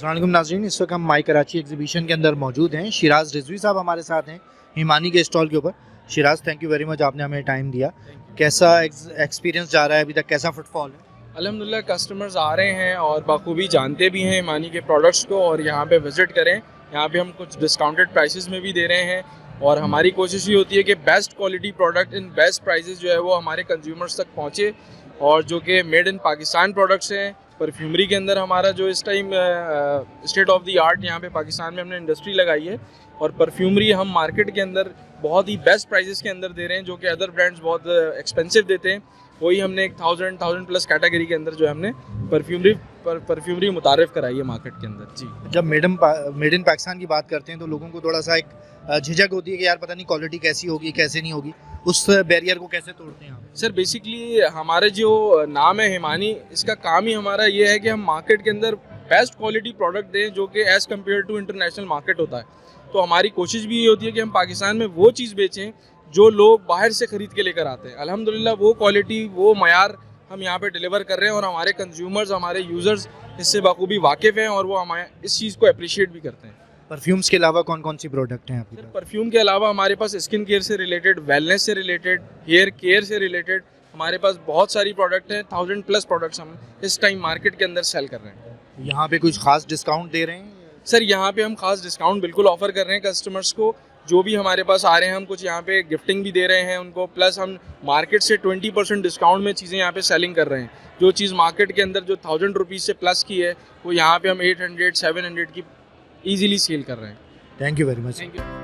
अस्सलाम वालेकुम नाज़रीन, इस वक्त हम माई कराची एग्जीबिशन के अंदर मौजूद हैं। शिराज रिजवी साहब हमारे साथ हैं हिमानी के स्टॉल के ऊपर। Siraj, thank you very much, आपने हमें टाइम दिया। कैसा एक्सपीरियंस जा रहा है अभी तक, कैसा फुटफॉल है? अल्हम्दुलिल्लाह कस्टमर्स आ रहे हैं और बखूबी जानते भी हैं हिमानी के प्रोडक्ट्स को और यहाँ पे विज़िट करें। यहाँ पे हम कुछ डिस्काउंटेड प्राइसेस में भी दे रहे हैं और हमारी कोशिश ये होती है कि best quality product in best prices जो है वो हमारे कंज्यूमर्स तक पहुँचे और जो कि मेड इन पाकिस्तान प्रोडक्ट्स हैं। परफ्यूमरी के अंदर हमारा जो इस time state of the art यहाँ पे पाकिस्तान में हमने इंडस्ट्री लगाई है और परफ्यूमरी हम मार्केट के अंदर बहुत ही बेस्ट प्राइसेस के अंदर दे रहे हैं, जो कि अदर ब्रांड्स बहुत एक्सपेंसिव देते हैं। वही हमने एक 1000 प्लस कैटेगरी के अंदर जो है हमने परफ्यूमरी मुतारिफ कराई है मार्केट के अंदर। जी, जब मेड इन पाकिस्तान की बात करते हैं तो लोगों को थोड़ा सा एक झिझक होती है कि यार पता नहीं क्वालिटी कैसी होगी कैसे नहीं होगी, उस बैरियर को कैसे तोड़ते हैं आप? सर बेसिकली हमारे जो नाम है हिमानी, इसका काम ही हमारा ये है कि हम मार्केट के अंदर बेस्ट क्वालिटी प्रोडक्ट दें जो कि as compare to international market होता है। तो हमारी कोशिश भी ये होती है कि हम पाकिस्तान में वो चीज़ बेचें जो लोग बाहर से ख़रीद के लेकर आते हैं। अल्हम्दुलिल्लाह वो क्वालिटी, वो मयार हम यहाँ पे डिलीवर कर रहे हैं और हमारे कंज्यूमर्स, हमारे यूज़र्स इससे बखूबी वाकिफ़ हैं और वो हमारे इस चीज़ को अप्रिशिएट भी करते हैं। परफ्यूम्स के अलावा कौन कौन सी प्रोडक्ट हैं आपके पास? परफ्यूम के अलावा हमारे पास स्किन केयर से रिलेटेड, वेलनेस से रिलेटेड, हेयर केयर से रिलेटेड हमारे पास बहुत सारी प्रोडक्ट हैं। 1000 प्लस प्रोडक्ट्स हम इस टाइम मार्केट के अंदर सेल कर रहे हैं। यहाँ पे कुछ खास डिस्काउंट दे रहे हैं? सर यहाँ पे हम खास डिस्काउंट बिल्कुल ऑफर कर रहे हैं कस्टमर्स को। जो भी हमारे पास आ रहे हैं हम कुछ यहाँ पे गिफ्टिंग भी दे रहे हैं उनको, प्लस हम मार्केट से 20% डिस्काउंट में चीज़ें यहाँ पे सेलिंग कर रहे हैं। जो चीज़ मार्केट के अंदर जो 1000 रुपीज़ से प्लस की है वो यहाँ पे हम 800 700 की ईजिली सेल कर रहे हैं। Thank you very much. Thank you.